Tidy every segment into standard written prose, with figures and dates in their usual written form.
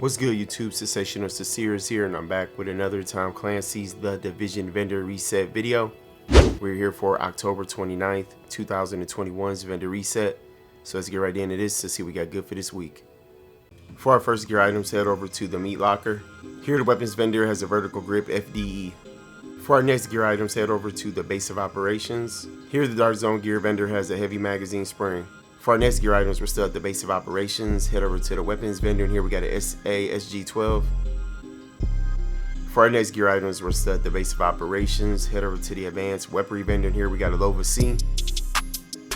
What's good, YouTube? Sensational Sincere's here, and I'm back with another Tom Clancy's The Division Vendor Reset video. We're here for October 29th, 2021's vendor reset. So let's get right into this to see what we got good for this week. For our first gear items, head over to the meat locker. Here the weapons vendor has a vertical grip FDE. For our next gear items, head over to the base of operations. Here the Dark Zone gear vendor has a heavy magazine spring. For our next gear items, we're still at the base of operations. Head over to the weapons vendor, and here we got a SG-12. For our next gear items, we're still at the base of operations. Head over to the advanced weaponry vendor, and here we got a Lova C.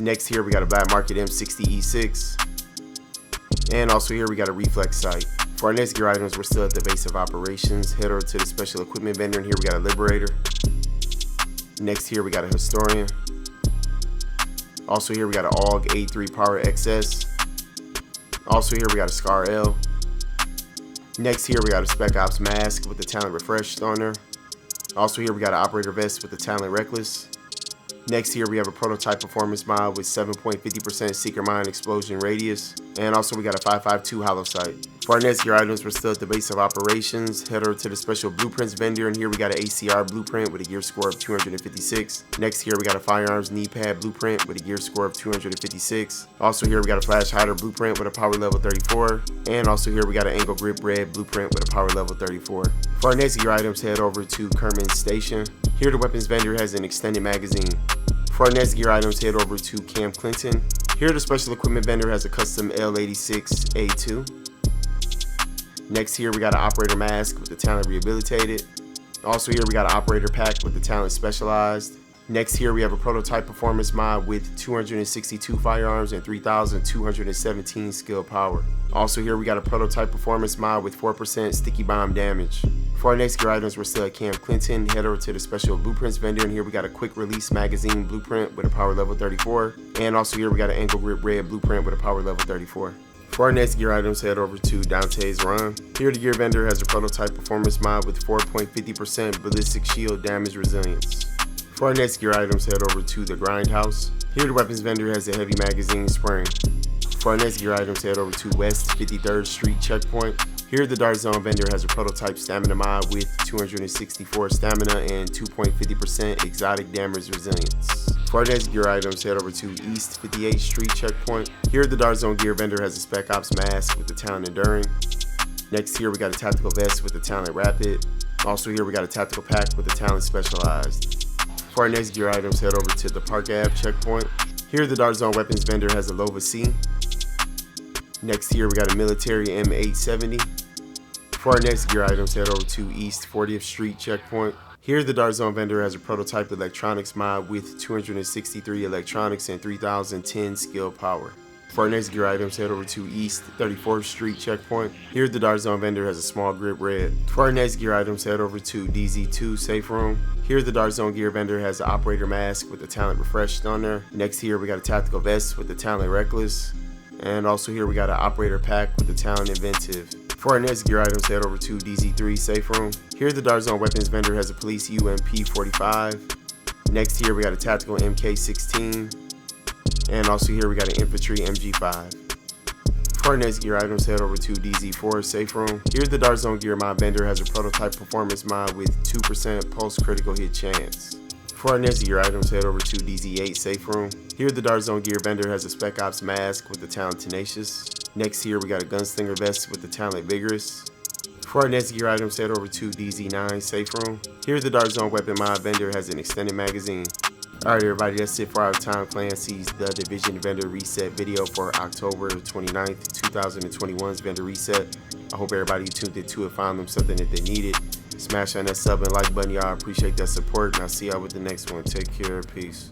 Next here we got a Black Market M60E6. And also here we got a reflex sight. For our next gear items, we're still at the base of operations. Head over to the special equipment vendor, and here we got a Liberator. Next here we got a Historian. Also here we got an AUG A3 Power XS. Also here we got a Scar L. Next here we got a Spec Ops mask with the Talent Refreshed on there. Also here we got an Operator Vest with the Talent Reckless. Next here we have a prototype performance mod with 7.50% Seeker Mine explosion radius. And also we got a 5.52 hollow sight. For our next gear items, we're still at the base of operations. Head over to the special blueprints vendor, and here we got an Acr Blueprint with a gear score of 256. Next here we got a firearms knee pad blueprint with a gear score of 256. Also here we got a flash hider blueprint with a power level 34. And also here we got an angle grip red blueprint with a power level 34. For our next gear items, head over to Kerman's Station. Here the weapons vendor has an extended magazine. For our next gear items, head over to Camp Clinton. Here the special equipment vendor has a custom L86A2. Next here we got an operator mask with the Talent Rehabilitated. Also here we got an operator pack with the Talent Specialized. Next here we have a prototype performance mod with 262 firearms and 3,217 skill power. Also here we got a prototype performance mod with 4% sticky bomb damage. For our next gear items, we're still at Camp Clinton. Head over to the special blueprints vendor, and here we got a quick release magazine blueprint with a power level 34. And also here we got an angle grip red blueprint with a power level 34. For our next gear items, head over to Dante's Run. Here the gear vendor has a prototype performance mod with 4.50% ballistic shield damage resilience. For our next gear items, head over to the Grindhouse. Here the weapons vendor has a heavy magazine spring. For our next gear items, head over to West 53rd Street Checkpoint. Here the Dark Zone vendor has a prototype stamina mod with 264 stamina and 2.50% exotic damage resilience. For our next gear items, head over to East 58th Street Checkpoint. Here the Dark Zone gear vendor has a Spec Ops mask with the Talent Enduring. Next here we got a tactical vest with the Talent Rapid. Also here we got a tactical pack with the Talent Specialized. For our next gear items, head over to the Park Ave Checkpoint. Here the Dark Zone weapons vendor has a Lova C. Next here we got a military M870. For our next gear items, head over to East 40th Street Checkpoint. Here the Dark Zone vendor has a prototype electronics mod with 263 electronics and 3,010 skill power. For our next gear items, head over to East 34th Street Checkpoint. Here the Dark Zone vendor has a small grip red. For our next gear items, head over to DZ2 Safe Room. Here the Dark Zone gear vendor has an operator mask with the Talent Refreshed on there. Next here we got a tactical vest with the Talent Reckless. And also here we got an operator pack with the Talent Inventive. For our next gear items, head over to DZ3 Safe Room. Here the Dark Zone weapons vendor has a police UMP45. Next here we got a tactical MK16. And also here we got an infantry MG5. For our next gear items, head over to DZ4 Safe Room. Here the Dark Zone gear mod vendor has a prototype performance mod with 2% pulse critical hit chance. For our next gear items, head over to DZ8 Safe Room. Here the Dark Zone gear vendor has a Spec Ops mask with the Talent Tenacious. Next here we got a Gunslinger Vest with the Talent Vigorous. For our next gear items, head over to DZ9 Safe Room. Here the Dark Zone weapon mod vendor has an extended magazine. Alright everybody, that's it for our Tom Clancy's The Division Vendor Reset video for October 29th, 2021's Vendor Reset. I hope everybody who tuned into it found them something that they needed. Smash on that sub and like button, y'all. I appreciate that support, and I'll see y'all with the next one. Take care. Peace.